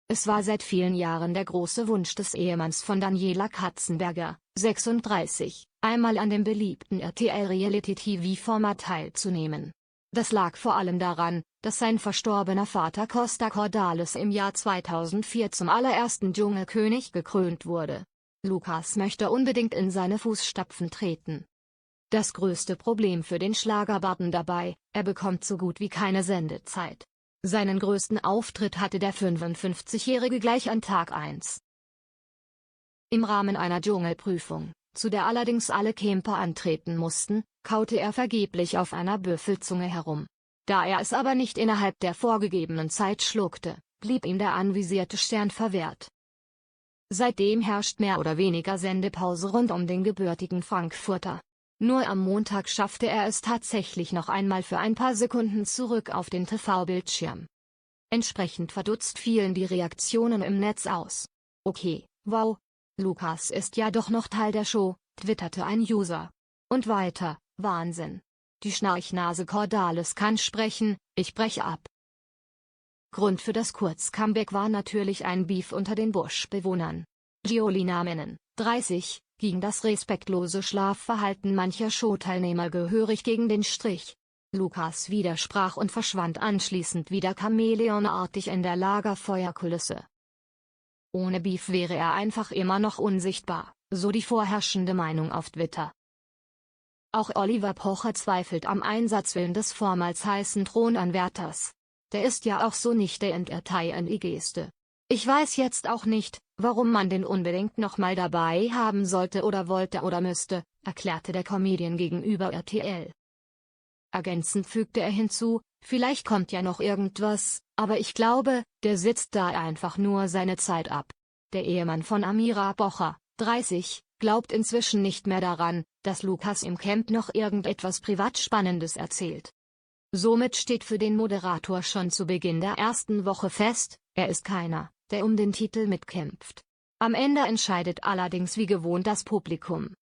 Es war seit vielen Jahren der große Wunsch des Ehemanns von Daniela Katzenberger, 36, einmal an dem beliebten RTL-Reality-TV-Format teilzunehmen. Das lag vor allem daran, dass sein verstorbener Vater Costa Cordalis im Jahr 2004 zum allerersten Dschungelkönig gekrönt wurde. Lukas möchte unbedingt in seine Fußstapfen treten. Das größte Problem für den Schlagerbarden dabei: er bekommt so gut wie keine Sendezeit. Seinen größten Auftritt hatte der 55-Jährige gleich an Tag 1. Im Rahmen einer Dschungelprüfung, zu der allerdings alle Camper antreten mussten, kaute er vergeblich auf einer Büffelzunge herum. Da er es aber nicht innerhalb der vorgegebenen Zeit schluckte, blieb ihm der anvisierte Stern verwehrt. Seitdem herrscht mehr oder weniger Sendepause rund um den gebürtigen Frankfurter. Nur am Montag schaffte er es tatsächlich noch einmal für ein paar Sekunden zurück auf den TV-Bildschirm. Entsprechend verdutzt fielen die Reaktionen im Netz aus. „Okay, wow. Lukas ist ja doch noch Teil der Show“, twitterte ein User. Und weiter: „Wahnsinn. Die Schnarchnase Cordalis kann sprechen, ich breche ab.“ Grund für das Kurzcomeback war natürlich ein Beef unter den Busch-Bewohnern. Giolina Mennen, 30, ging das respektlose Schlafverhalten mancher Showteilnehmer gehörig gegen den Strich. Lukas widersprach und verschwand anschließend wieder chamäleonartig in der Lagerfeuerkulisse. Ohne Beef wäre er einfach immer noch unsichtbar, so die vorherrschende Meinung auf Twitter. Auch Oliver Pocher zweifelt am Einsatzwillen des vormals heißen Thronanwärters. Der ist ja auch so nicht der Entertainer-Geste. „Ich weiß jetzt auch nicht, warum man den unbedingt nochmal dabei haben sollte oder wollte oder müsste“, erklärte der Comedian gegenüber RTL. Ergänzend fügte er hinzu: „Vielleicht kommt ja noch irgendwas, aber ich glaube, der sitzt da einfach nur seine Zeit ab.“ Der Ehemann von Amira Pocher, 30, glaubt inzwischen nicht mehr daran, dass Lukas im Camp noch irgendetwas privat Spannendes erzählt. Somit steht für den Moderator schon zu Beginn der ersten Woche fest: er ist keiner, der um den Titel mitkämpft. Am Ende entscheidet allerdings wie gewohnt das Publikum.